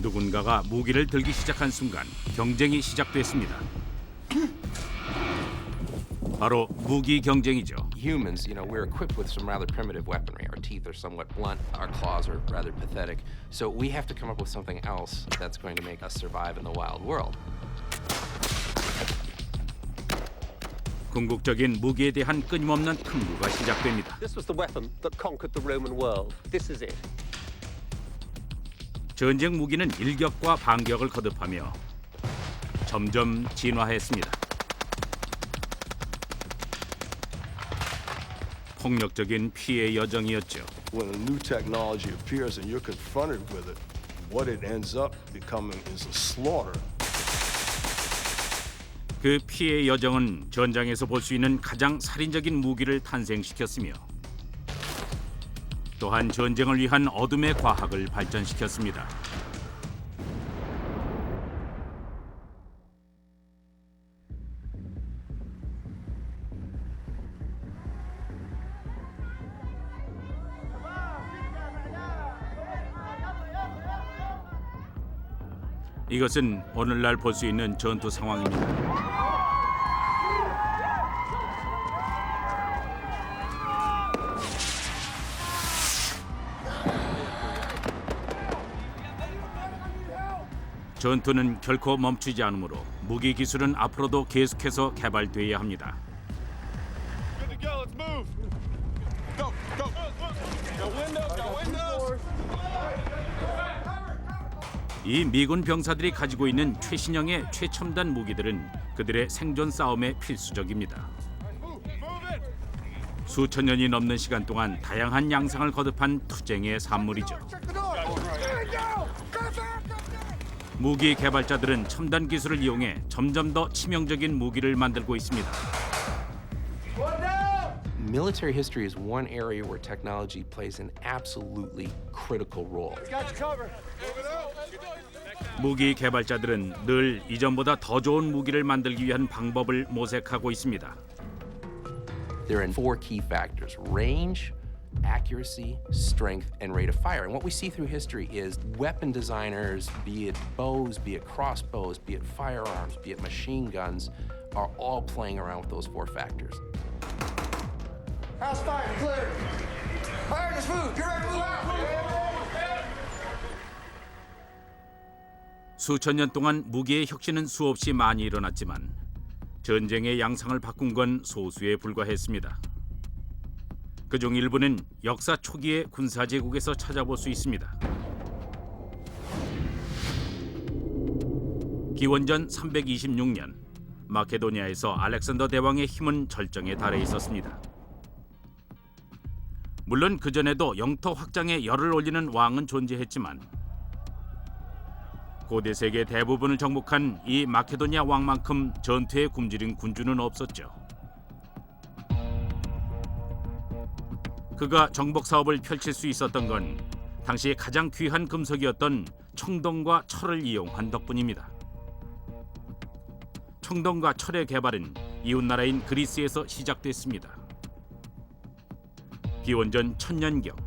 누군가가 무기를 들기 시작한 순간 경쟁이 시작됐습니다. 바로 무기 경쟁이죠. Humans, we're equipped with some rather primitive weaponry. Our teeth are somewhat blunt, our claws are rather pathetic. So we have to come up with something else that's going to make us survive in the wild world. 궁극적인 무기에 대한 끊임없는 탐구가 시작됩니다. This was the weapon that conquered the Roman world. This is it. 전쟁 무기는 일격과 반격을 거듭하며 점점 진화했습니다. 폭력적인 피해 여정이었죠. When a new technology appears and you're confronted with it, what it ends up becoming is a slaughter. 그 피해 여정은 전장에서 볼 수 있는 가장 살인적인 무기를 탄생시켰으며 또한 전쟁을 위한 어둠의 과학을 발전시켰습니다. 이것은 오늘날 볼 수 있는 전투 상황입니다. 전투는 결코 멈추지 않으므로 무기 기술은 앞으로도 계속해서 개발돼야 합니다. 이 미군 병사들이 가지고 있는 최신형의 최첨단 무기들은 그들의 생존 싸움에 필수적입니다. 수천 년이 넘는 시간 동안 다양한 양상을 거듭한 투쟁의 산물이죠. 무기 개발자들은 첨단 기술을 이용해 점점 더 치명적인 무기를 만들고 있습니다. Military history is one area where technology plays an absolutely critical role. 무기 개발자들은 늘 이전보다 더 좋은 무기를 만들기 위한 방법을 모색하고 있습니다. There are four key factors: range, accuracy, strength, and rate of fire. And what we see through history is weapon designers, be it bows, be it crossbows, be it firearms, be it machine guns, are all playing around with those four factors. House fire, clear. Fire this food. Get ready to move out. 수천 년 동안 무기의 혁신은 수없이 많이 일어났지만 전쟁의 양상을 바꾼 건 소수에 불과했습니다. 그중 일부는 역사 초기의 군사제국에서 찾아볼 수 있습니다. 기원전 326년 마케도니아에서 알렉산더 대왕의 힘은 절정에 달해 있었습니다. 물론 그전에도 영토 확장에 열을 올리는 왕은 존재했지만 고대 세계 대부분을 정복한 이 마케도니아 왕만큼 전투에 굶주린 군주는 없었죠. 그가 정복 사업을 펼칠 수 있었던 건 당시 가장 귀한 금속이었던 청동과 철을 이용한 덕분입니다. 청동과 철의 개발은 이웃나라인 그리스에서 시작됐습니다. 기원전 1000년경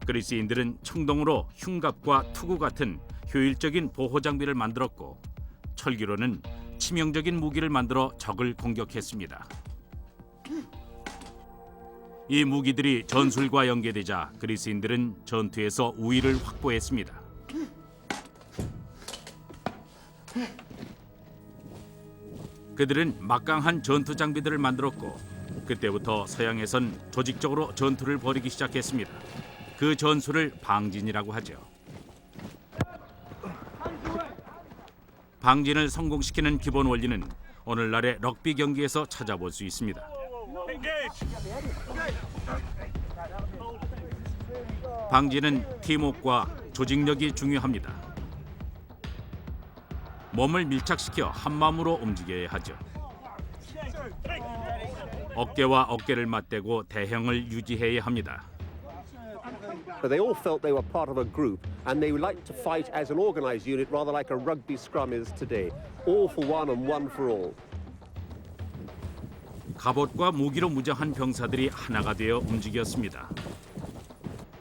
그리스인들은 청동으로 흉갑과 투구 같은 효율적인 보호 장비를 만들었고 철기로는 치명적인 무기를 만들어 적을 공격했습니다. 이 무기들이 전술과 연계되자 그리스인들은 전투에서 우위를 확보했습니다. 그들은 막강한 전투 장비들을 만들었고 그때부터 서양에선 조직적으로 전투를 벌이기 시작했습니다. 그 전술을 방진이라고 하죠. 방진을 성공시키는 기본 원리는 오늘날의 럭비 경기에서 찾아볼 수 있습니다. 방진은 팀워크와 조직력이 중요합니다. 몸을 밀착시켜 한마음으로 움직여야 하죠. 어깨와 어깨를 맞대고 대형을 유지해야 합니다. But they all felt they were part of a group, and they liked to fight as an organized unit, rather like a rugby scrum is today. All for one and one for all. 갑옷과 무기로 무장한 병사들이 하나가 되어 움직였습니다.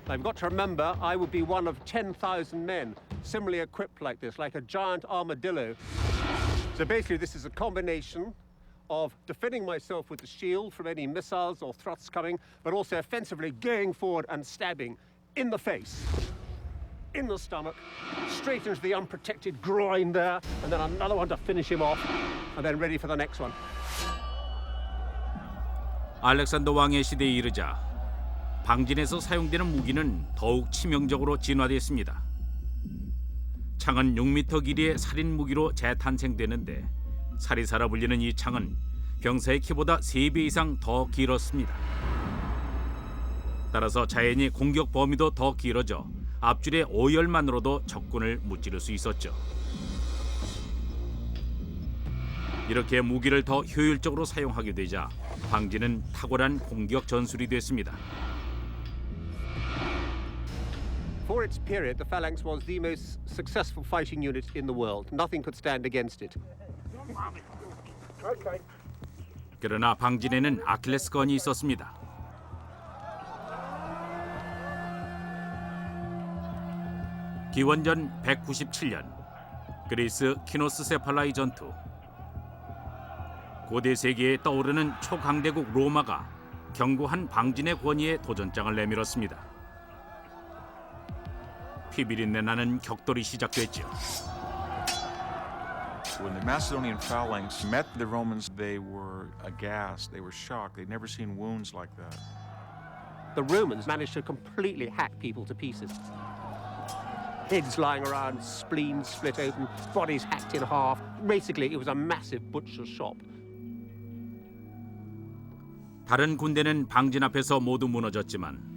I've got to remember, I would be one of 10,000 men similarly equipped like this, like a giant armadillo. So basically this is a combination of defending myself with the shield from any missiles or thrusts coming, but also offensively going forward and stabbing in the face, in the stomach, straight into the unprotected groin there, and then another one to finish him off, and then ready for the next one. 알렉산더 왕의 시대에 이르자 방진에서 사용되는 무기는 더욱 치명적으로 진화됐습니다. 창은 6m 길이의 살인 무기로 재탄생되는데 사리사라 불리는 이 창은 병사의 키보다 3배 이상 더 길었습니다. 따라서 자연히 공격 범위도 더 길어져 앞줄의 오열만으로도 적군을 무찌를 수 있었죠. 이렇게 무기를 더 효율적으로 사용하게 되자 방진은 탁월한 공격 전술이 됐습니다. For its period, the Phalanx was the most successful fighting unit in the world. Nothing could stand against it. 그러나 방진에는 아킬레스건이 있었습니다. 기원전 197년 그리스 키노스 세팔라이 전투. 고대 세계에 떠오르는 초강대국 로마가 견고한 방진의 권위에 도전장을 내밀었습니다. 피비린내 나는 격돌이 시작됐죠. When the Macedonian phalanx met the Romans, they were aghast, they were shocked. They'd never seen wounds like that. The Romans managed to completely hack people to pieces. Heads lying around, spleens split open, bodies hacked in half. Basically, it was a massive butcher's shop. 다른 군대는 방진 앞에서 모두 무너졌지만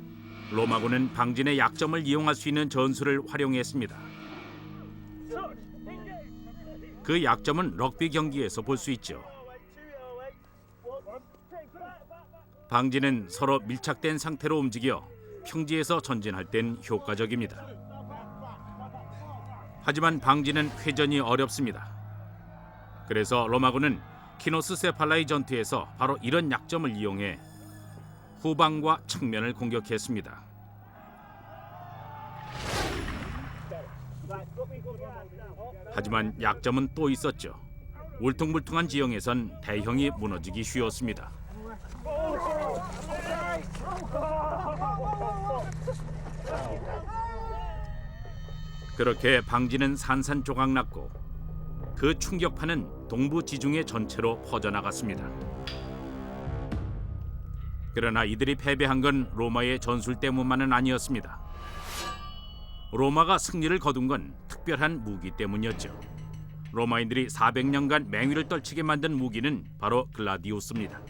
로마군은 방진의 약점을 이용할 수 있는 전술을 활용했습니다. 그 약점은 럭비 경기에서 볼 수 있죠. 방진은 서로 밀착된 상태로 움직여 평지에서 전진할 땐 효과적입니다. 하지만 방진은 회전이 어렵습니다. 그래서 로마군은 키노스 세팔라이 전투에서 바로 이런 약점을 이용해 후방과 측면을 공격했습니다. 하지만 약점은 또 있었죠. 울퉁불퉁한 지형에선 대형이 무너지기 쉬웠습니다. 그렇게 방진은 산산조각났고 그 충격파는 동부 지중해 전체로 퍼져나갔습니다. 그러나 이들이 패배한 건 로마의 전술 때문만은 아니었습니다. 로마가 승리를 거둔 건 특별한 무기 때문이었죠. 로마인들이 400년간 맹위를 떨치게 만든 무기는 바로 글라디우스입니다.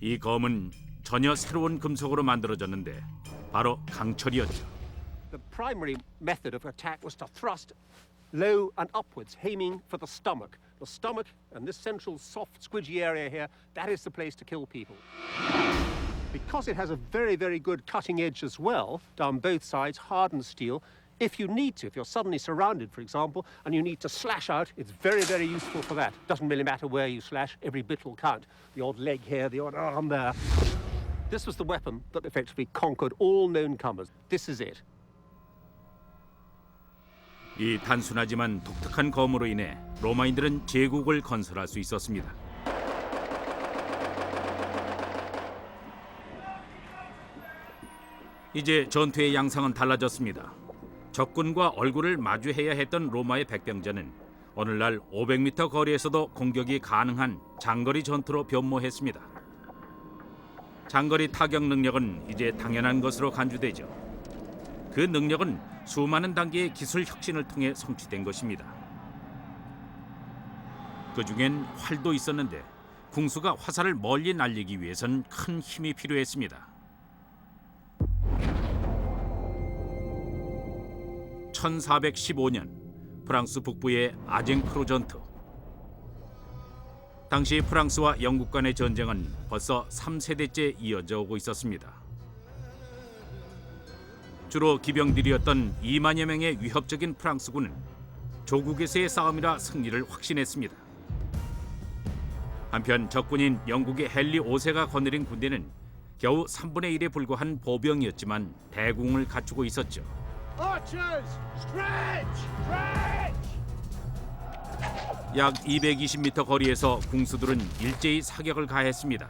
이 검은 전혀 새로운 금속으로 만들어졌는데 바로 강철이었죠. The primary method of attack was to thrust low and upwards, aiming for the stomach. The stomach and this central soft, squidgy area here, that is the place to kill people. Because it has a very, very good cutting edge as well, down both sides, hardened steel, if you need to, if you're suddenly surrounded, for example, and you need to slash out, it's very, very useful for that. Doesn't really matter where you slash, every bit will count. The odd leg here, the odd arm there. This was the weapon that effectively conquered all known comers. This is it. 이 단순하지만 독특한 검으로 인해 로마인들은 제국을 건설할 수 있었습니다. 이제 전투의 양상은 달라졌습니다. 적군과 얼굴을 마주해야 했던 로마의 백병전은 오늘날 500m 거리에서도 공격이 가능한 장거리 전투로 변모했습니다. 장거리 타격 능력은 이제 당연한 것으로 간주되죠. 그 능력은 수많은 단계의 기술 혁신을 통해 성취된 것입니다. 그중엔 활도 있었는데 궁수가 화살을 멀리 날리기 위해선 큰 힘이 필요했습니다. 1415년 프랑스 북부의 아쟁크로 전투. 당시 프랑스와 영국 간의 전쟁은 벌써 3세대째 이어져 오고 있었습니다. 주로 기병들이었던 2만여 명의 위협적인 프랑스군은 조국에서의 싸움이라 승리를 확신했습니다. 한편 적군인 영국의 헨리 5세가 거느린 군대는 겨우 3분의 1에 불과한 보병이었지만 대궁을 갖추고 있었죠. 약 220m 거리에서 궁수들은 일제히 사격을 가했습니다.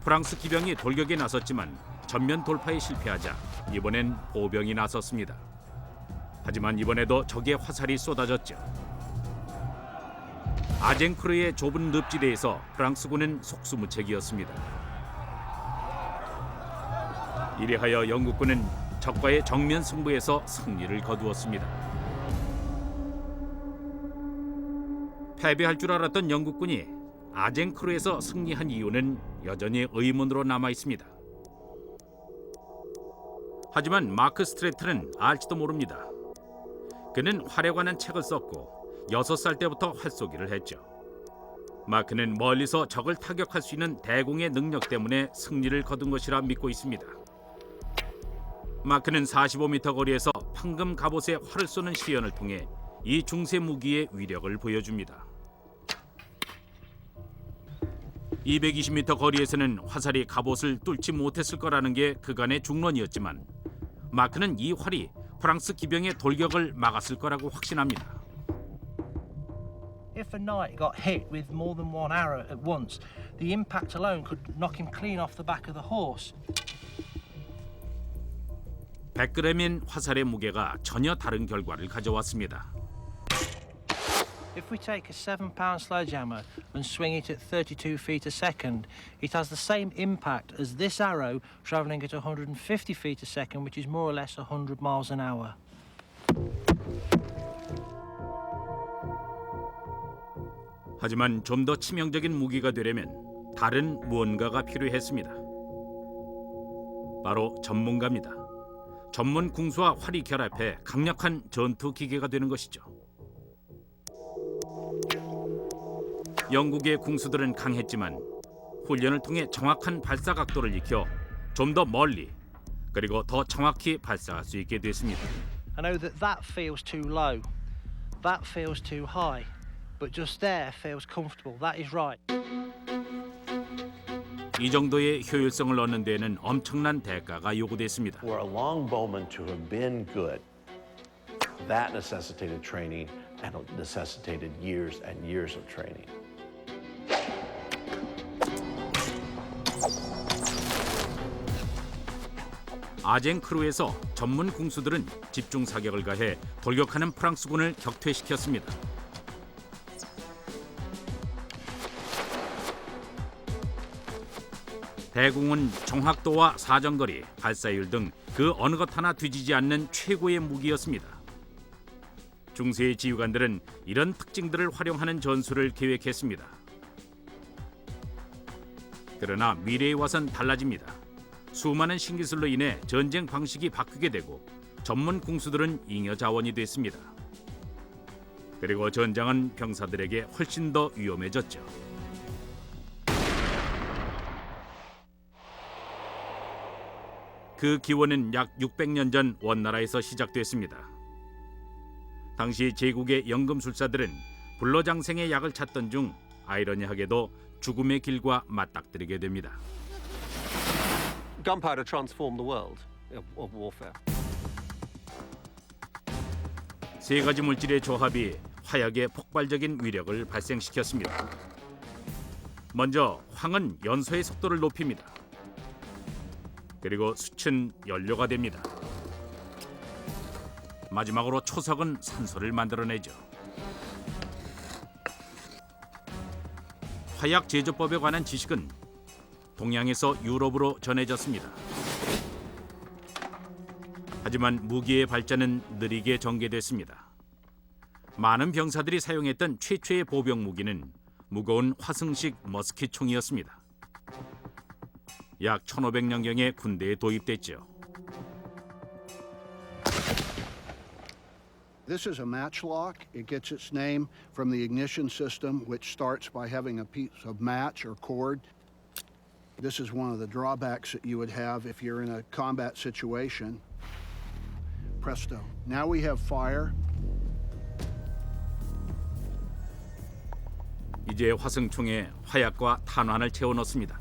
프랑스 기병이 돌격에 나섰지만 전면 돌파에 실패하자 이번엔 보병이 나섰습니다. 하지만 이번에도 적의 화살이 쏟아졌죠. 아쟁크르의 좁은 늪지대에서 프랑스군은 속수무책이었습니다. 이리하여 영국군은 적과의 정면 승부에서 승리를 거두었습니다. 패배할 줄 알았던 영국군이 아쟁크르에서 승리한 이유는 여전히 의문으로 남아 있습니다. 하지만 마크 스트레트는 알지도 모릅니다. 그는 활에 관한 책을 썼고 6살 때부터 활쏘기를 했죠. 마크는 멀리서 적을 타격할 수 있는 대공의 능력 때문에 승리를 거둔 것이라 믿고 있습니다. 마크는 45m 거리에서 황금 갑옷에 활을 쏘는 시연을 통해 이 중세 무기의 위력을 보여줍니다. 220m 거리에서는 화살이 갑옷을 뚫지 못했을 거라는 게 그간의 중론이었지만 마크는 이 활이 프랑스 기병의 돌격을 막았을 거라고 확신합니다. If a knight got hit with more than one arrow at once, the impact alone could knock him clean off the back of the horse. 100g인 화살의 무게가 전혀 다른 결과를 가져왔습니다. If we take a 7-pound sledgehammer and swing it at 32 feet a second, it has the same impact as this arrow travelling at 150 feet a second, which is more or less 100 miles an hour. 하지만 좀 더 치명적인 무기가 되려면 다른 무언가가 필요했습니다. 바로 전문가입니다. 전문 궁수와 활이 결합해 강력한 전투 기계가 되는 것이죠. 영국의 궁수들은 강했지만 훈련을 통해 정확한 발사 각도를 익혀 좀 더 멀리 그리고 더 정확히 발사할 수 있게 됐습니다. I know that feels too low, that feels too high, but just there feels comfortable. That is right. 이 정도의 효율성을 얻는 데에는 엄청난 대가가 요구됐습니다. For a longbowman to have been good, that necessitated training and necessitated years and years of training. 아쟁크루에서 전문 궁수들은 집중 사격을 가해 돌격하는 프랑스군을 격퇴시켰습니다. 대궁은 정확도와 사정거리, 발사율 등 그 어느 것 하나 뒤지지 않는 최고의 무기였습니다. 중세의 지휘관들은 이런 특징들을 활용하는 전술을 계획했습니다. 그러나 미래에 와선 달라집니다. 수많은 신기술로 인해 전쟁 방식이 바뀌게 되고 전문 궁수들은 잉여 자원이 됐습니다. 그리고 전장은 병사들에게 훨씬 더 위험해졌죠. 그 기원은 약 600년 전 원나라에서 시작됐습니다. 당시 제국의 연금술사들은 불로장생의 약을 찾던 중 아이러니하게도 죽음의 길과 맞닥뜨리게 됩니다. Gunpowder transformed the world of warfare. 세 가지 물질의 조합이 화약의 폭발적인 위력을 발생시켰습니다. 먼저 황은 연소의 속도를 높입니다. 그리고 숯은 연료가 됩니다. 마지막으로 초석은 산소를 만들어내죠. 화약 제조법에 관한 지식은 동양에서 유럽으로 전해졌습니다. 하지만 무기의 발전은 느리게 전개됐습니다. 많은 병사들이 사용했던 최초의 보병 무기는 무거운 화승식 머스킷 총이었습니다. 약 1500년경에 군대에 도입됐죠. This is a matchlock. It gets its name from the ignition system, which starts by having a piece of match or cord. This is one of the drawbacks that you would have if you're in a combat situation. Presto. Now we have fire. 이제 화승총에 화약과 탄환을 채워 넣습니다.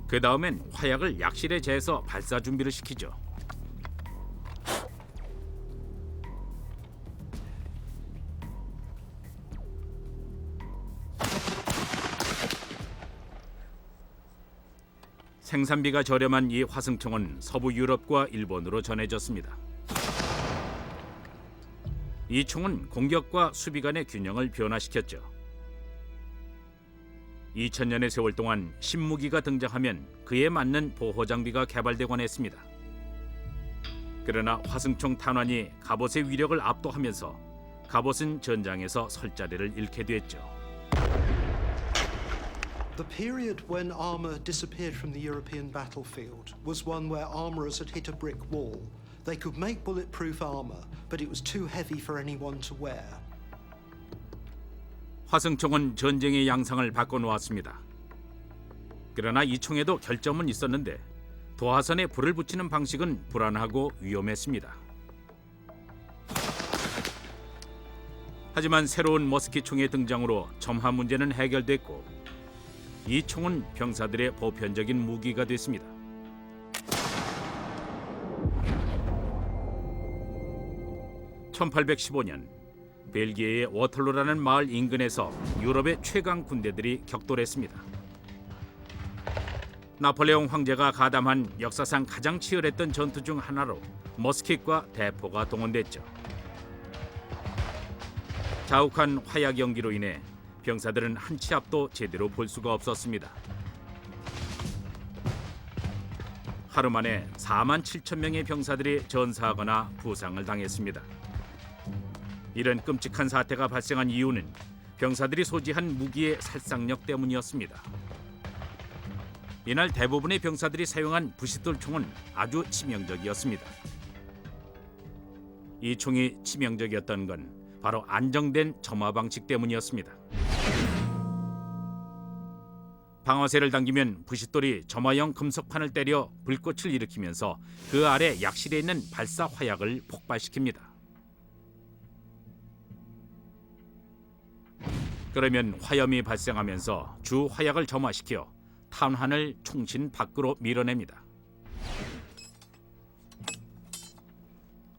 그 다음엔 화약을 약실에 재서 발사 준비를 시키죠. 생산비가 저렴한 이 화승총은 서부 유럽과 일본으로 전해졌습니다. 이 총은 공격과 수비 간의 균형을 변화시켰죠. 2000년의 세월 동안 신무기가 등장하면 그에 맞는 보호 장비가 개발되곤 했습니다. 그러나 화승총 탄환이 갑옷의 위력을 압도하면서 갑옷은 전장에서 설 자리를 잃게 됐죠. The period when armour disappeared from the European battlefield was one where armourers had hit a brick wall. They could make bulletproof armour, but it was too heavy for anyone to wear. 화승총은 전쟁의 양상을 바꿔놓았습니다. 그러나 이 총에도 결점은 있었는데 도화선에 불을 붙이는 방식은 불안하고 위험했습니다. 하지만 새로운 머스킷 총의 등장으로 점화 문제는 해결됐고 이 총은 병사들의 보편적인 무기가 됐습니다. (1815년) 벨기에의 워털로라는 마을 인근에서 유럽의 최강 군대들이 격돌했습니다. 나폴레옹 황제가 가담한 역사상 가장 치열했던 전투 중 하나로 머스킷과 대포가 동원됐죠. 자욱한 화약 연기로 인해 병사들은 한 치 앞도 제대로 볼 수가 없었습니다. 하루 만에 4만 7천 명의 병사들이 전사하거나 부상을 당했습니다. 이런 끔찍한 사태가 발생한 이유는 병사들이 소지한 무기의 살상력 때문이었습니다. 이날 대부분의 병사들이 사용한 부싯돌 총은 아주 치명적이었습니다. 이 총이 치명적이었던 건 바로 안정된 점화 방식 때문이었습니다. 방아쇠를 당기면 부싯돌이 점화형 금속판을 때려 불꽃을 일으키면서 그 아래 약실에 있는 발사 화약을 폭발시킵니다. 그러면 화염이 발생하면서 주 화약을 점화시켜 탄환을 총신 밖으로 밀어냅니다.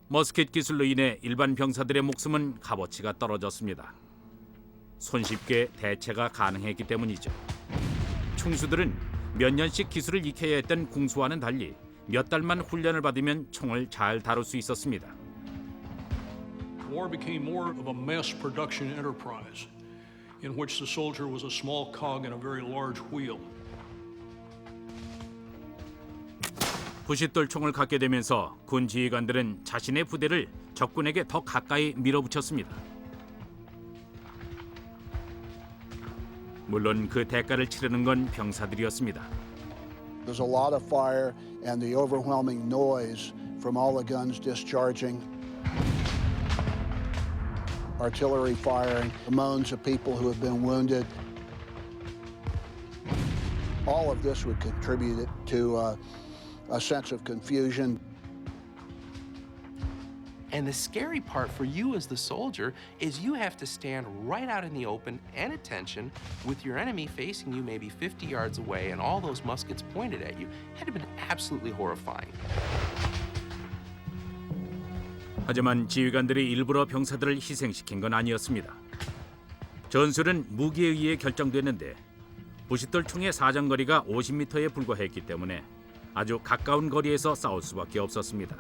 머스킷 기술로 인해 일반 병사들의 목숨은 값어치가 떨어졌습니다. 손쉽게 대체가 가능했기 때문이죠. 충수들은 몇 년씩 기술을 익혀야 했던 궁수와는 달리 몇 달만 훈련을 받으면 총을 잘 다룰 수 있었습니다. War became more of a mass production enterprise in which the soldier was a small cog in a very large wheel. 부싯돌 총을 갖게 되면서 군 지휘관들은 자신의 부대를 적군에게 더 가까이 밀어붙였습니다. 물론 그 대가를 치르는 건 병사들이었습니다. There's a lot of fire and the overwhelming noise from all the guns discharging, artillery firing, the moans of people who have been wounded. All of this would contribute to a sense of confusion. And the scary part for you as the soldier is you have to stand right out in the open and attention with your enemy facing you maybe 50 yards away and all those muskets pointed at you. It had been absolutely horrifying. 하지만 지휘관들이 일부러 병사들을 희생시킨 건 아니었습니다. 전술은 무기에 의해 결정됐는데 부싯돌 총의 사정거리가 50m에 불과했기 때문에 아주 가까운 거리에서 싸울 수밖에 없었습니다.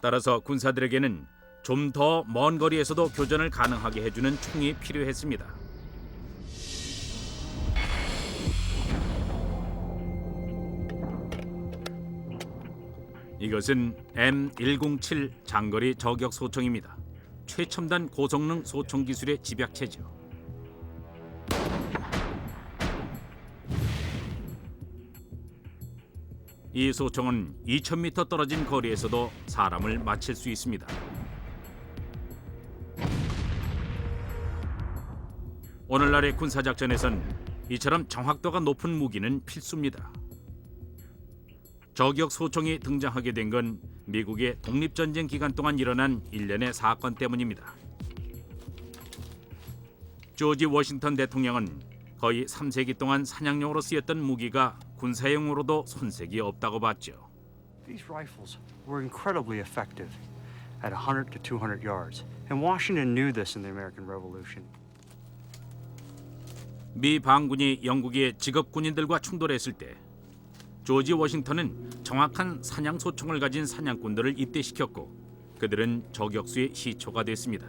따라서 군사들에게는 좀 더 먼 거리에서도 교전을 가능하게 해주는 총이 필요했습니다. 이것은 M107 장거리 저격 소총입니다. 최첨단 고성능 소총 기술의 집약체죠. 이 소총은 2000m 떨어진 거리에서도 사람을 맞힐 수 있습니다. 오늘날의 군사작전에선 이처럼 정확도가 높은 무기는 필수입니다. 저격 소총이 등장하게 된 건 미국의 독립전쟁 기간 동안 일어난 일련의 사건 때문입니다. 조지 워싱턴 대통령은 거의 3세기 동안 사냥용으로 쓰였던 무기가 군사용으로도 손색이 없다고 봤죠. These rifles were incredibly effective at 100 to 200 yards, and Washington knew this in the American Revolution. 미 반군이 영국의 직업 군인들과 충돌했을 때 조지 워싱턴은 정확한 사냥 소총을 가진 사냥꾼들을 입대시켰고 그들은 저격수의 시초가 됐습니다.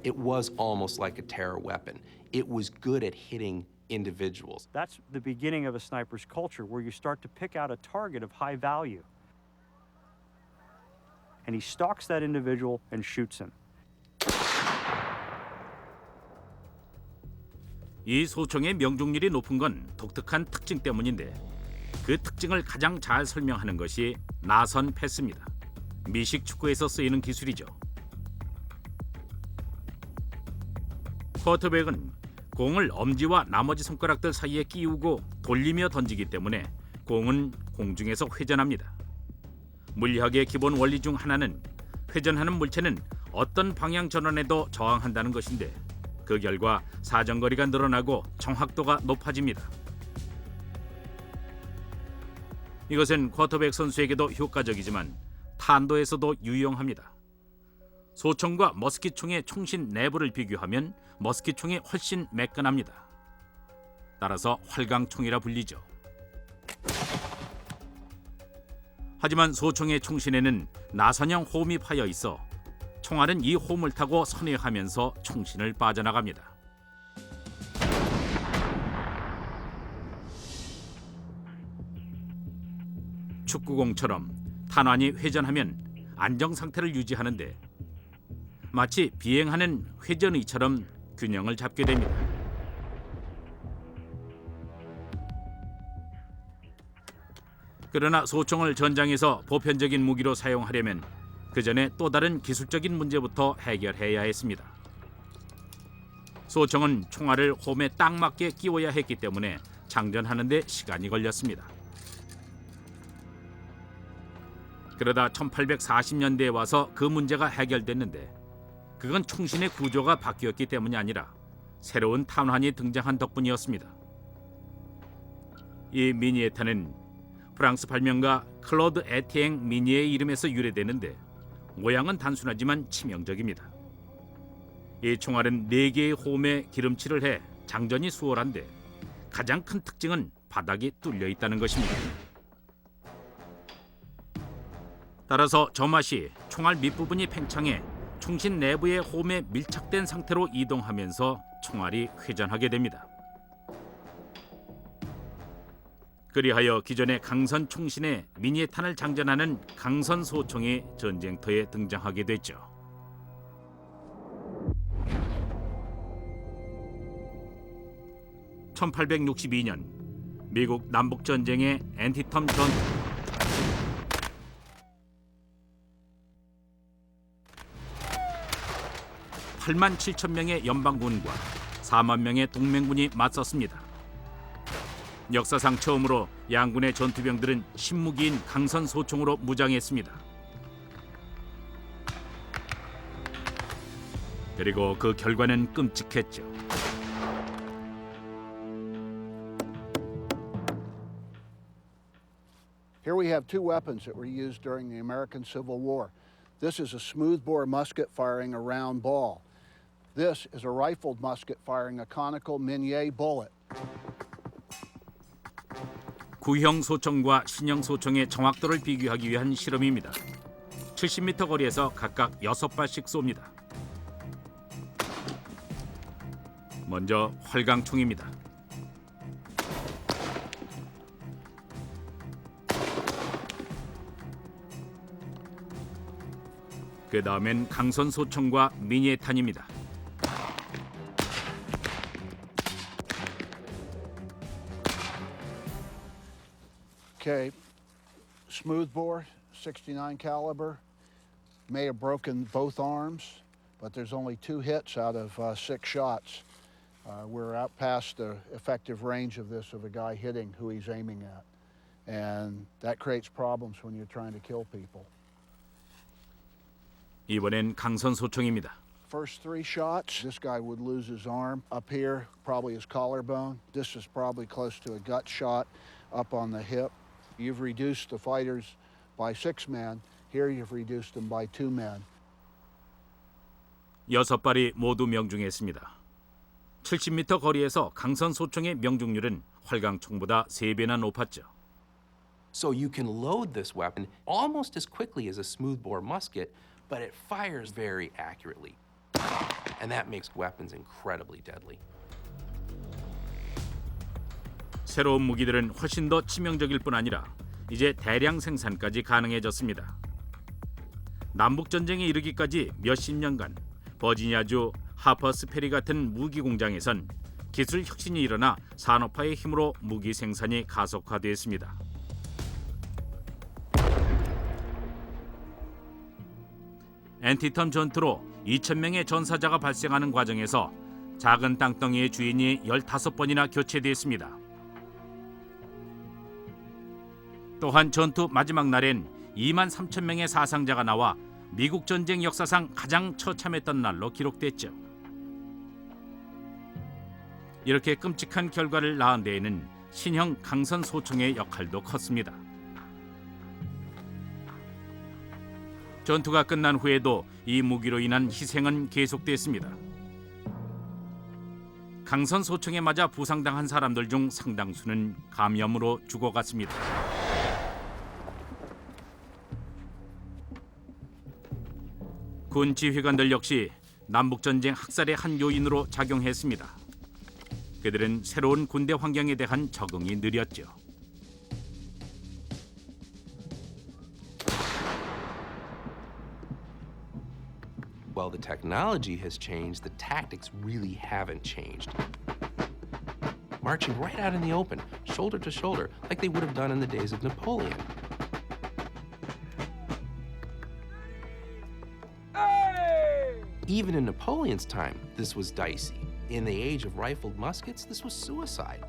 It was almost like a terror weapon. It was good at hitting individuals. That's the beginning of a sniper's culture, where you start to pick out a target of high value. And he stalks that individual and shoots him. 이 소총의 명중률이 높은 건 독특한 특징 때문인데 그 특징을 가장 잘 설명하는 것이 나선 패스입니다. 미식 축구에서 쓰이는 기술이죠. 쿼터백은 공을 엄지와 나머지 손가락들 사이에 끼우고 돌리며 던지기 때문에 공은 공중에서 회전합니다. 물리학의 기본 원리 중 하나는 회전하는 물체는 어떤 방향 전환에도 저항한다는 것인데 그 결과 사정거리가 늘어나고 정확도가 높아집니다. 이것은 쿼터백 선수에게도 효과적이지만 탄도에서도 유용합니다. 소총과 머스킷총의 총신 내부를 비교하면 머스킷총이 훨씬 매끈합니다. 따라서 활강총이라 불리죠. 하지만 소총의 총신에는 나선형 홈이 파여 있어 총알은 이 홈을 타고 선회하면서 총신을 빠져나갑니다. 축구공처럼 탄환이 회전하면 안정 상태를 유지하는데 마치 비행하는 회전의처럼 균형을 잡게 됩니다. 그러나 소총을 전장에서 보편적인 무기로 사용하려면 그 전에 또 다른 기술적인 문제부터 해결해야 했습니다. 소총은 총알을 홈에 딱 맞게 끼워야 했기 때문에 장전하는 데 시간이 걸렸습니다. 그러다 1840년대에 와서 그 문제가 해결됐는데 그건 총신의 구조가 바뀌었기 때문이 아니라 새로운 탄환이 등장한 덕분이었습니다. 이 미니에탄은 프랑스 발명가 클로드 에티엥 미니의 이름에서 유래되는데 모양은 단순하지만 치명적입니다. 이 총알은 4개의 홈에 기름칠을 해 장전이 수월한데 가장 큰 특징은 바닥이 뚫려 있다는 것입니다. 따라서 저 맛이 총알 밑부분이 팽창해 총신 내부의 홈에 밀착된 상태로 이동하면서 총알이 회전하게 됩니다. 그리하여 기존의 강선 총신에 미니에탄을 장전하는 강선 소총이 전쟁터에 등장하게 됐죠. (1862년) 미국 남북전쟁의 엔티텀 전투. 8만 7천 명의 연방군과 4만 명의 동맹군이 맞섰습니다. 역사상 처음으로 양군의 전투병들은 신무기인 강선 소총으로 무장했습니다. 그리고 그 결과는 끔찍했죠. Here we have two weapons that were used during the American Civil War. This is a smoothbore musket firing a round ball. This is a rifled musket firing a conical Minié bullet. 구형 소총과 신형 소총의 정확도를 비교하기 위한 실험입니다. 70m 거리에서 각각 6발씩 쏩니다. 먼저 활강총입니다. 그 다음엔 강선 소총과 미니에탄입니다. Okay, smoothbore, 69 caliber, may have broken both arms, but there's only 2 hits out of 6 shots. We're out past the effective range of this of a guy hitting who he's aiming at. And that creates problems when you're trying to kill people. 이번엔 강선 소총입니다. First 3 shots, this guy would lose his arm. Up here, probably his collarbone. This is probably close to a gut shot up on the hip. You've reduced the fighters by 6 men. Here you've reduced them by 2 men. 6발이 모두 명중했습니다. 70m 거리에서 강선 소총의 명중률은 활강총보다 3배나 높았죠. So you can load this weapon almost as quickly as a smoothbore musket, but it fires very accurately. And that makes weapons incredibly deadly. 새로운 무기들은 훨씬 더 치명적일 뿐 아니라 이제 대량 생산까지 가능해졌습니다. 남북 전쟁에 이르기까지 몇십 년간 버지니아주 하퍼스페리 같은 무기 공장에선 기술 혁신이 일어나 산업화의 힘으로 무기 생산이 가속화됐습니다. 앤티텀 전투로 2,000명의 전사자가 발생하는 과정에서 작은 땅덩이의 주인이 15번이나 교체됐습니다. 또한 전투 마지막 날엔 23,000명의 사상자가 나와 미국 전쟁 역사상 가장 처참했던 날로 기록됐죠. 이렇게 끔찍한 결과를 낳은 데에는 신형 강선 소총의 역할도 컸습니다. 전투가 끝난 후에도 이 무기로 인한 희생은 계속됐습니다. 강선 소총에 맞아 부상당한 사람들 중 상당수는 감염으로 죽어갔습니다. 군 지휘관들 역시 남북전쟁 학살의 한 요인으로 작용했습니다. 그들은 새로운 군대 환경에 대한 적응이 느렸죠. Well, the technology has changed, the tactics really haven't changed. Marching right out in the open, shoulder to shoulder, like they would have done in the days of Napoleon. Even in Napoleon's time, this was dicey. In the age of rifled muskets, this was suicide.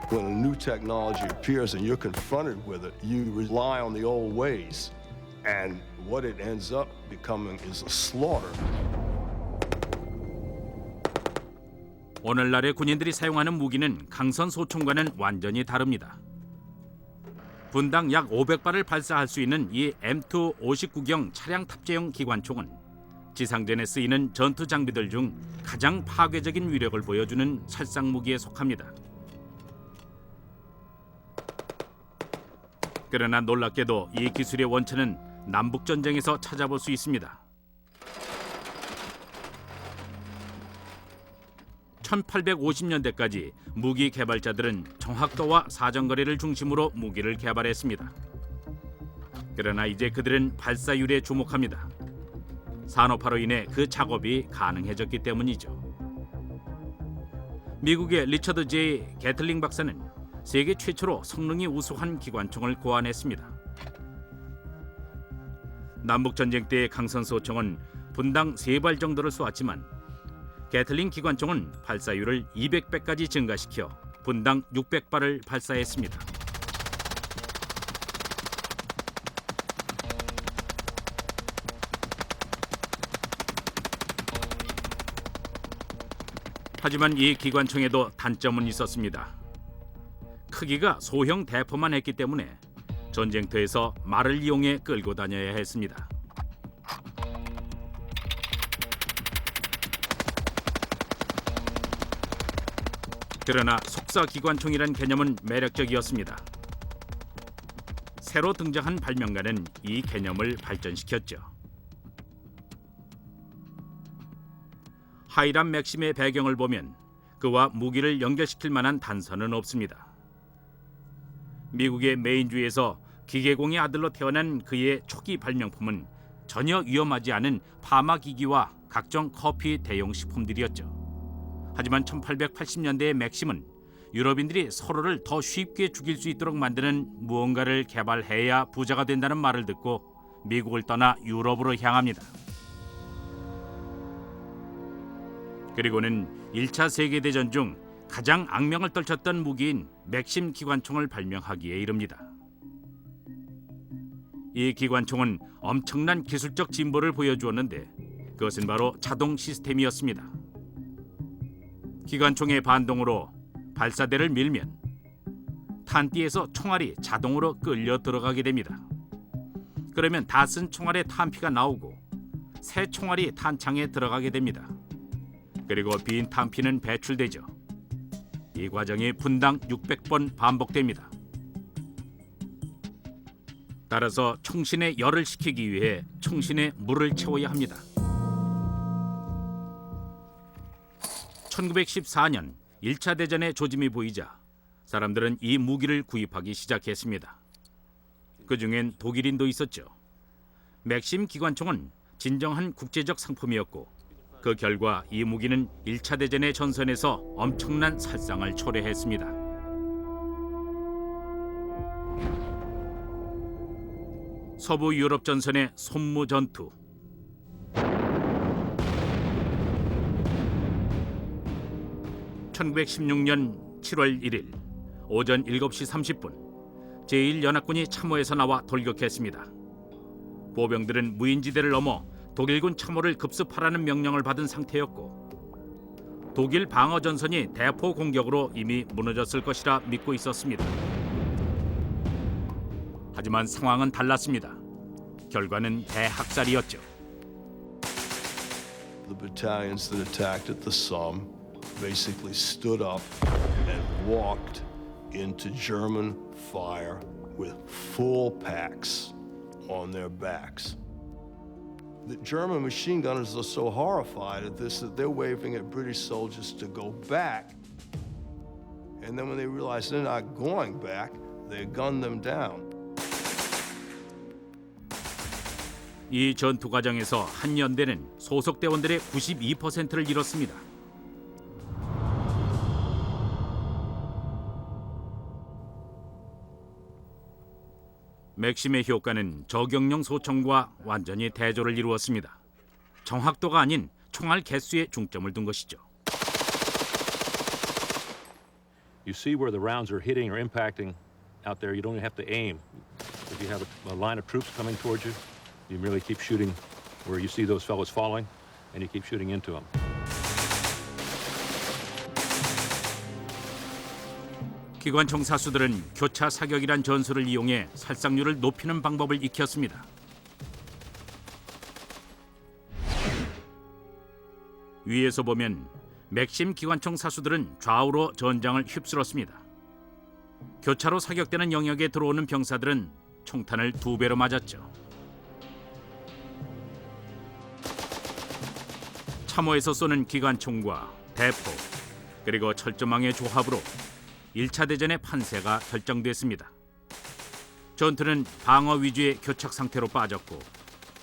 When a new technology appears and you're confronted with it, you rely on the old ways. And what it ends up becoming is a slaughter. 오늘날의 군인들이 사용하는 무기는 강선 소총과는 완전히 다릅니다. 분당 약 500발을 발사할 수 있는 이 M2 59경 차량 탑재용 기관총은 지상전에 쓰이는 전투 장비들 중 가장 파괴적인 위력을 보여주는 살상 무기에 속합니다. 그러나 놀랍게도 이 기술의 원천은 남북 전쟁에서 찾아볼 수 있습니다. 1850년대까지 무기 개발자들은 정확도와 사정거리를 중심으로 무기를 개발했습니다. 그러나 이제 그들은 발사율에 주목합니다. 산업화로 인해 그 작업이 가능해졌기 때문이죠. 미국의 리처드 J. 게틀링 박사는 세계 최초로 성능이 우수한 기관총을 고안했습니다. 남북전쟁 때의 강선소총은 분당 3발 정도를 쏘았지만 게틀링 기관총은 발사율을 200배까지 증가시켜 분당 600발을 발사했습니다. 하지만 이 기관총에도 단점은 있었습니다. 크기가 소형 대포만 했기 때문에 전쟁터에서 말을 이용해 끌고 다녀야 했습니다. 그러나 속사기관총이란 개념은 매력적이었습니다. 새로 등장한 발명가는 이 개념을 발전시켰죠. 하이람 맥심의 배경을 보면 그와 무기를 연결시킬 만한 단서는 없습니다. 미국의 메인주에서 기계공의 아들로 태어난 그의 초기 발명품은 전혀 위험하지 않은 파마기기와 각종 커피 대용 식품들이었죠. 하지만 1880년대의 맥심은 유럽인들이 서로를 더 쉽게 죽일 수 있도록 만드는 무언가를 개발해야 부자가 된다는 말을 듣고 미국을 떠나 유럽으로 향합니다. 그리고는 1차 세계대전 중 가장 악명을 떨쳤던 무기인 맥심 기관총을 발명하기에 이릅니다. 이 기관총은 엄청난 기술적 진보를 보여주었는데 그것은 바로 자동 시스템이었습니다. 기관총의 반동으로 발사대를 밀면 탄띠에서 총알이 자동으로 끌려 들어가게 됩니다. 그러면 다 쓴 총알의 탄피가 나오고 새 총알이 탄창에 들어가게 됩니다. 그리고 빈 탄피는 배출되죠. 이 과정이 분당 600번 반복됩니다. 따라서 총신에 열을 식히기 위해 총신에 물을 채워야 합니다. 1914년 1차 대전의 조짐이 보이자 사람들은 이 무기를 구입하기 시작했습니다. 그중엔 독일인도 있었죠. 맥심 기관총은 진정한 국제적 상품이었고 그 결과 이 무기는 1차 대전의 전선에서 엄청난 살상을 초래했습니다. 서부 유럽 전선의 손무 전투. (1916년 7월 1일) 오전 7시 30분 제1연합군이 참호에서 나와 돌격했습니다. 보병들은 무인지대를 넘어 독일군 참호를 급습하라는 명령을 받은 상태였고 독일 방어 전선이 대포 공격으로 이미 무너졌을 것이라 믿고 있었습니다. 하지만 상황은 달랐습니다. 결과는 대학살이었죠. The battalions that attacked at the Somme basically stood up and walked into German fire with full packs on their backs. The German machine gunners are so horrified at this that they're waving at British soldiers to go back. And then when they realize they're not going back, they gun them down. 이 전투 과정에서 한 연대는 소속 대원들의 92%를 잃었습니다. 맥심의 효과는 저격용 소총과 완전히 대조를 이루었습니다. 정확도가 아닌 총알 개수에 중점을 둔 것이죠. You see where the rounds are hitting or impacting out there. You don't even have to aim. If you have a line of troops coming towards you, you merely keep shooting where you see those fellows falling, and you keep shooting into them. 기관총 사수들은 교차 사격이란 전술을 이용해 살상률을 높이는 방법을 익혔습니다. 위에서 보면 맥심 기관총 사수들은 좌우로 전장을 휩쓸었습니다. 교차로 사격되는 영역에 들어오는 병사들은 총탄을 2배로 맞았죠. 참호에서 쏘는 기관총과 대포 그리고 철조망의 조합으로 1차 대전의 판세가 결정됐습니다. 전투는 방어 위주의 교착 상태로 빠졌고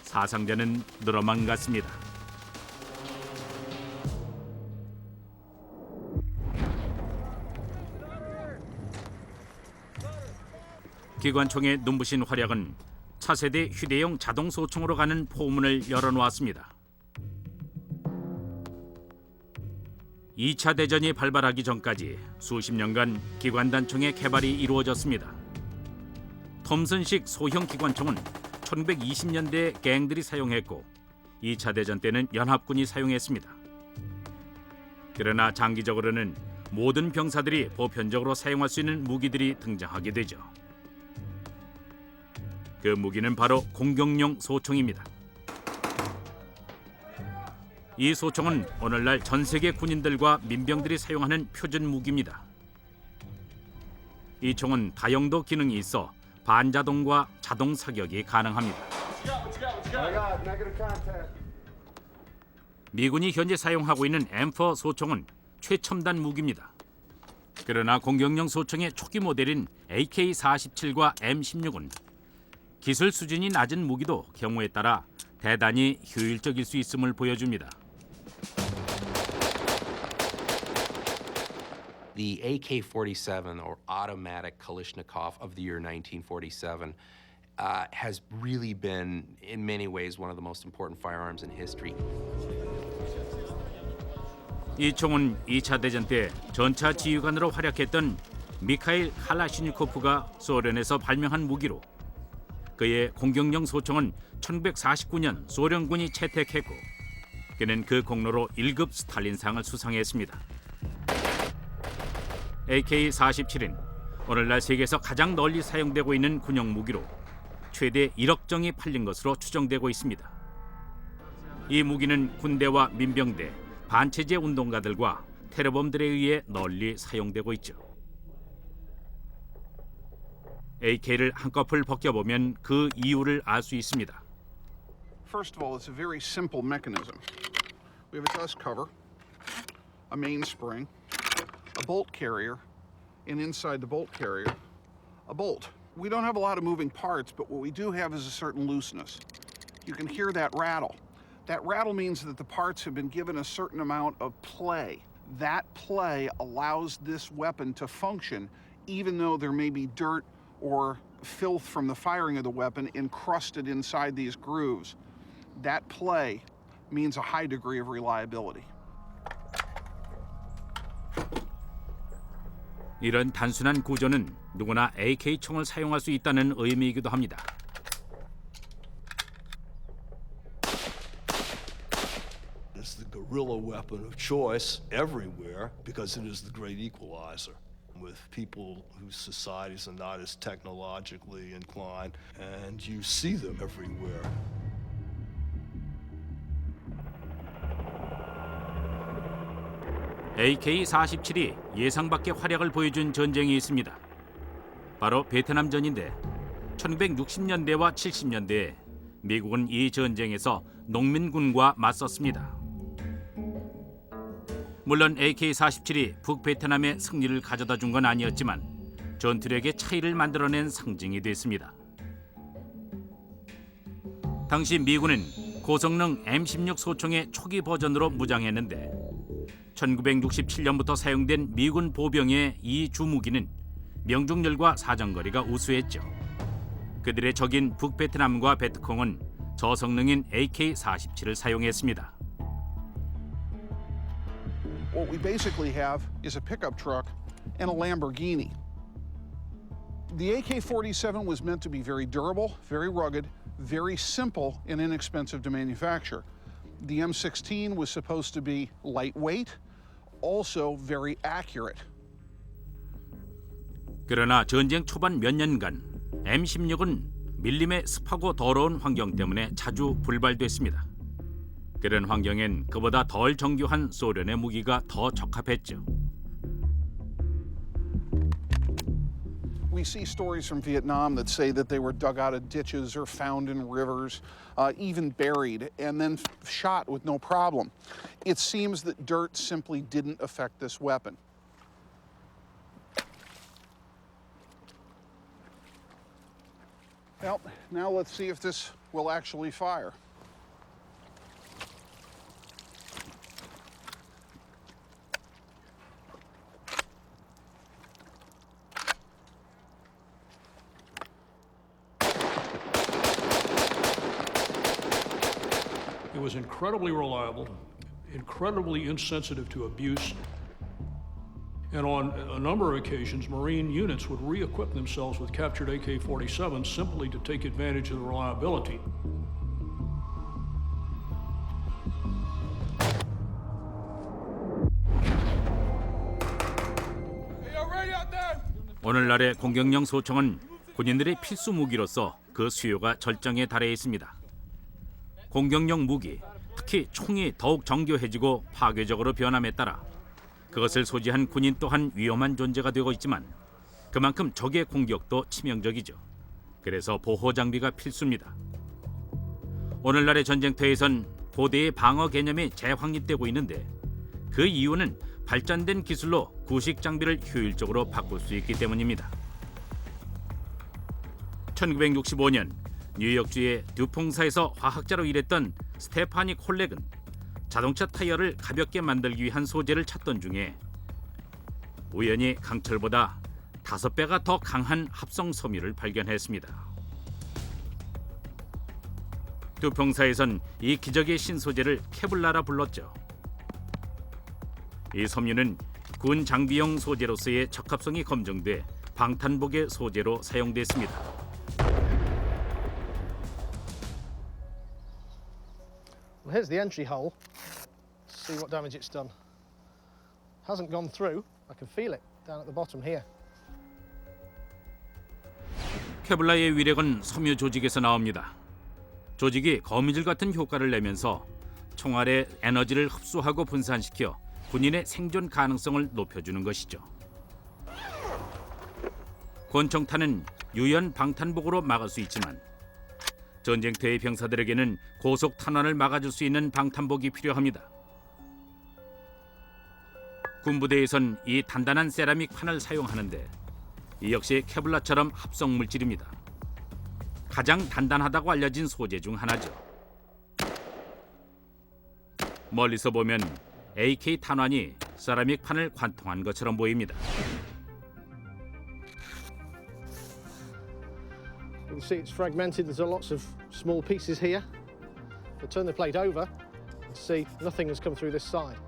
사상자는 늘어만 갔습니다. 기관총의 눈부신 활약은 차세대 휴대용 자동 소총으로 가는 포문을 열어놓았습니다. 2차 대전이 발발하기 전까지 수십 년간 기관단총의 개발이 이루어졌습니다. 톰슨식 소형 기관총은 1920년대에 갱들이 사용했고 2차 대전 때는 연합군이 사용했습니다. 그러나 장기적으로는 모든 병사들이 보편적으로 사용할 수 있는 무기들이 등장하게 되죠. 그 무기는 바로 공격용 소총입니다. 이 소총은 오늘날 전 세계 군인들과 민병들이 사용하는 표준 무기입니다. 이 총은 다용도 기능이 있어 반자동과 자동 사격이 가능합니다. 미군이 현재 사용하고 있는 M4 소총은 최첨단 무기입니다. 그러나 공격용 소총의 초기 모델인 AK-47과 M16은 기술 수준이 낮은 무기도 경우에 따라 대단히 효율적일 수 있음을 보여줍니다. The AK-47, or automatic Kalashnikov of the year 1947, has really been, in many ways, one of the most important firearms in history. 이 총은 2차 대전 때 전차 지휘관으로 활약했던 미카일 칼라시니코프가 소련에서 발명한 무기로 그의 공격용 소총은 1949년 소련군이 채택했고 그는 그 공로로 1급 스탈린상을 수상했습니다. AK-47은 오늘날 세계에서 가장 널리 사용되고 있는 군용 무기로 최대 1억 정이 팔린 것으로 추정되고 있습니다. 이 무기는 군대와 민병대, 반체제 운동가들과 테러범들에 의해 널리 사용되고 있죠. AK를 한꺼풀 벗겨보면 그 이유를 알 수 있습니다. First of all, it's a very simple mechanism. We have a dust cover, a mainspring, a bolt carrier, and inside the bolt carrier, a bolt. We don't have a lot of moving parts, but what we do have is a certain looseness. You can hear that rattle. That rattle means that the parts have been given a certain amount of play. That play allows this weapon to function even though there may be dirt or filth from the firing of the weapon encrusted inside these grooves. That play means a high degree of reliability. 이런 단순한 구조는 누구나 AK-총을 사용할 수 있다는 의미이기도 합니다. It's the guerrilla weapon of choice everywhere because it is the great equalizer with people whose societies are not as technologically inclined, and you see them everywhere. AK-47이 예상 밖의 활약을 보여준 전쟁이 있습니다. 바로 베트남전인데 1960년대와 70년대에 미국은 이 전쟁에서 농민군과 맞섰습니다. 물론 AK-47이 북베트남의 승리를 가져다 준 건 아니었지만 전투력의 차이를 만들어낸 상징이 됐습니다. 당시 미군은 고성능 M16 소총의 초기 버전으로 무장했는데 1967년부터 사용된 미군 보병의 이 주무기는 명중률과 사정거리가 우수했죠. 그들의 적인 북베트남과 베트콩은 저성능인 AK-47을 사용했습니다. What we basically have is a pickup truck and a Lamborghini. The AK-47 was meant to be very durable, very rugged, very simple and inexpensive to manufacture. The M16 was supposed to be lightweight, also very accurate. 그러나 전쟁 초반 몇 년간 M16은 밀림의 습하고 더러운 환경 때문에 자주 불발됐습니다. 그런 환경엔 그보다 덜 정교한 소련의 무기가 더 적합했죠. We see stories from Vietnam that say that they were dug out of ditches or found in rivers, even buried, and then shot with no problem. It seems that dirt simply didn't affect this weapon. Well, now let's see if this will actually fire. It was incredibly reliable, incredibly insensitive to abuse, and on a number of occasions, Marine units would re-equip themselves with captured AK-47s simply to take advantage of the reliability. 오늘날의 공격용 소총은 군인들의 필수 무기로서 그 수요가 절정에 달해 있습니다. 공격용 무기, 특히 총이 더욱 정교해지고 파괴적으로 변함에 따라 그것을 소지한 군인 또한 위험한 존재가 되고 있지만 그만큼 적의 공격도 치명적이죠. 그래서 보호 장비가 필수입니다. 오늘날의 전쟁터에선 고대의 방어 개념이 재확립되고 있는데 그 이유는 발전된 기술로 구식 장비를 효율적으로 바꿀 수 있기 때문입니다. 1965년 뉴욕주의 듀퐁사에서 화학자로 일했던 스테파니 콜렉은 자동차 타이어를 가볍게 만들기 위한 소재를 찾던 중에 우연히 강철보다 5배가 더 강한 합성 섬유를 발견했습니다. 듀퐁사에선 이 기적의 신소재를 케블라라 불렀죠. 이 섬유는 군 장비용 소재로서의 적합성이 검증돼 방탄복의 소재로 사용됐습니다. Well, here's the entry hole. Let's see what damage it's done. Hasn't gone through. I can feel it down at the bottom here. 케블라의 위력은 섬유 조직에서 나옵니다. 조직이 거미줄 같은 효과를 내면서 총알의 에너지를 흡수하고 분산시켜 군인의 생존 가능성을 높여주는 것이죠. 권총탄은 유연 방탄복으로 막을 수 있지만 전쟁터의 병사들에게는 고속 탄환을 막아줄 수 있는 방탄복이 필요합니다. 군부대에선 이 단단한 세라믹 판을 사용하는데 이 역시 케블라처럼 합성 물질입니다. 가장 단단하다고 알려진 소재 중 하나죠. 멀리서 보면 AK 탄환이 세라믹 판을 관통한 것처럼 보입니다. You can see it's fragmented. There's lots of small pieces here. We'll turn the plate over and see nothing has come through this side.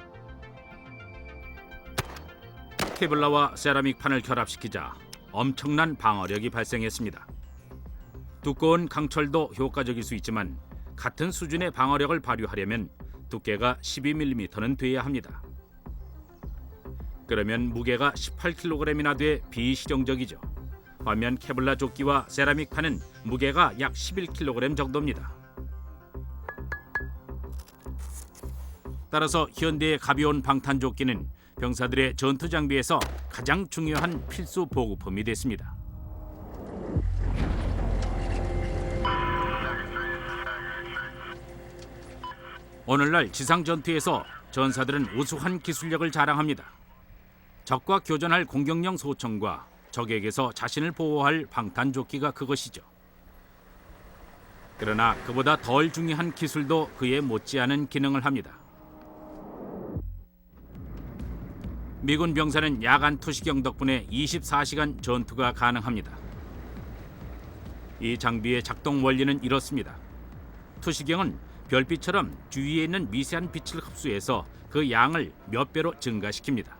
케블라와 세라믹 판을 결합시키자 엄청난 방어력이 발생했습니다. 두꺼운 강철도 효과적일 수 있지만 같은 수준의 방어력을 발휘하려면 두께가 12mm는 돼야 합니다. 그러면 무게가 18kg이나 돼 비실용적이죠. 반면 케블라 조끼와 세라믹 판은 무게가 약 11kg 정도입니다. 따라서 현대의 가벼운 방탄 조끼는 병사들의 전투 장비에서 가장 중요한 필수 보급품이 됐습니다. 오늘날 지상 전투에서 전사들은 우수한 기술력을 자랑합니다. 적과 교전할 공격용 소총과 적에게서 자신을 보호할 방탄조끼가 그것이죠. 그러나 그보다 덜 중요한 기술도 그에 못지않은 기능을 합니다. 미군 병사는 야간 투시경 덕분에 24시간 전투가 가능합니다. 이 장비의 작동 원리는 이렇습니다. 투시경은 별빛처럼 주위에 있는 미세한 빛을 흡수해서 그 양을 몇 배로 증가시킵니다.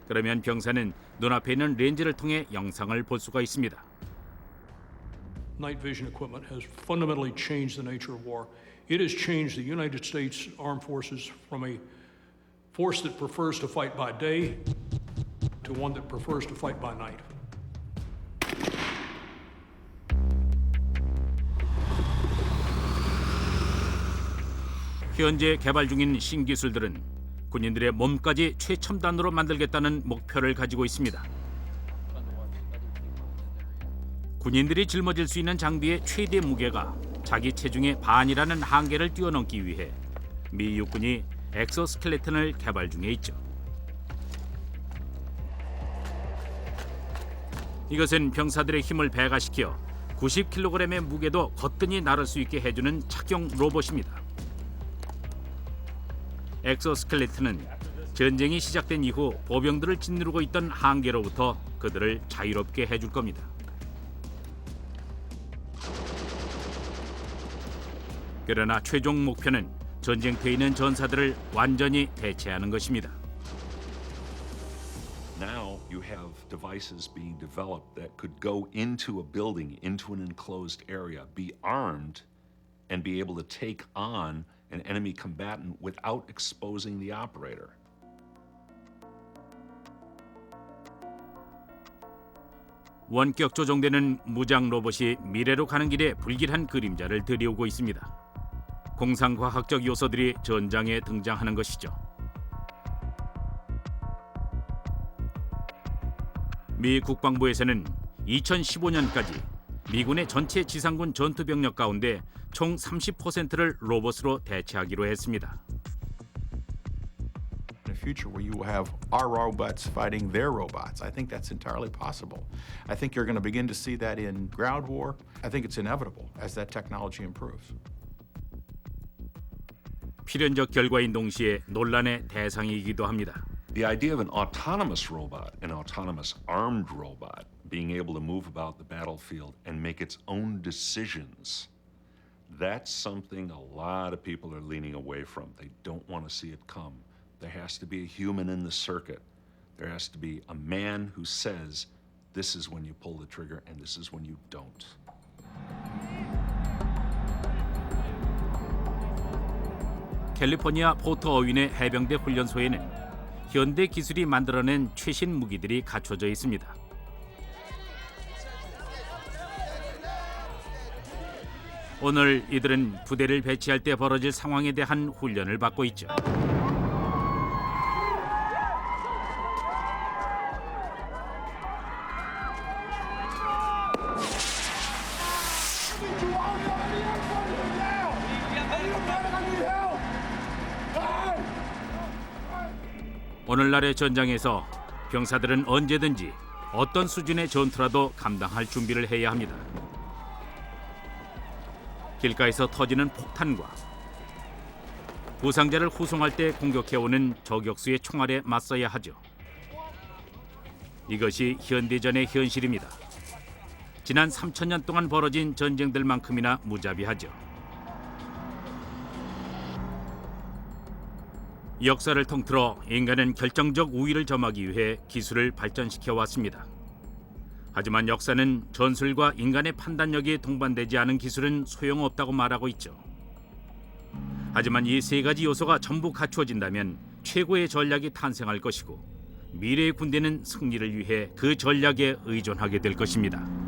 그러면 병사는 눈앞에 있는 렌즈를 통해 영상을 볼 수가 있습니다. Night vision equipment has fundamentally changed the nature of war. It has changed the United States Armed Forces from a force that prefers to fight by day to one that prefers to fight by night. 현재 개발 중인 신기술들은 군인들의 몸까지 최첨단으로 만들겠다는 목표를 가지고 있습니다. 군인들이 짊어질 수 있는 장비의 최대 무게가 자기 체중의 반이라는 한계를 뛰어넘기 위해 미 육군이 엑소스켈레톤을 개발 중에 있죠. 이것은 병사들의 힘을 배가시켜 90kg의 무게도 거뜬히 나를 수 있게 해주는 착용 로봇입니다. 엑소스켈레톤은 전쟁이 시작된 이후 보병들을 짓누르고 있던 한계로부터 그들을 자유롭게 해줄 겁니다. 그러나 최종 목표는 전쟁터에 있는 전사들을 완전히 대체하는 것입니다. Now you have devices being developed that could go into a building, into an enclosed area, be armed, and be able to take on an enemy combatant without exposing the operator. 원격 조종되는 무장 로봇이 미래로 가는 길에 불길한 그림자를 들이오고 있습니다. 공상과학적 요소들이 전장에 등장하는 것이죠. 미 국방부에서는 2015년까지 미군의 전체 지상군 전투병력 가운데 총 30%를 로봇으로 대체하기로 했습니다. In a future where you will have our robots fighting their robots, I think that's entirely possible. I think you're going to begin to see that in ground war. I think it's inevitable as that technology improves. 필연적 결과인 동시에 논란의 대상이기도 합니다. The idea of an autonomous robot, an autonomous armed robot, being able to move about the battlefield and make its own decisions, that's something a lot of people are leaning away from. They don't want to see it come. There has to be a human in the circuit. There has to be a man who says, this is when you pull the trigger and this is when you don't. 캘리포니아 포트 어윈의 해병대 훈련소에는 현대 기술이 만들어낸 최신 무기들이 갖춰져 있습니다. 오늘 이들은 부대를 배치할 때 벌어질 상황에 대한 훈련을 받고 있죠. 오늘날의 전장에서 병사들은 언제든지 어떤 수준의 전투라도 감당할 준비를 해야 합니다. 길가에서 터지는 폭탄과 부상자를 후송할 때 공격해오는 저격수의 총알에 맞서야 하죠. 이것이 현대전의 현실입니다. 지난 3,000년 동안 벌어진 전쟁들만큼이나 무자비하죠. 역사를 통틀어 인간은 결정적 우위를 점하기 위해 기술을 발전시켜 왔습니다. 하지만 역사는 전술과 인간의 판단력이 동반되지 않은 기술은 소용없다고 말하고 있죠. 하지만 이 세 가지 요소가 전부 갖추어진다면 최고의 전략이 탄생할 것이고 미래의 군대는 승리를 위해 그 전략에 의존하게 될 것입니다.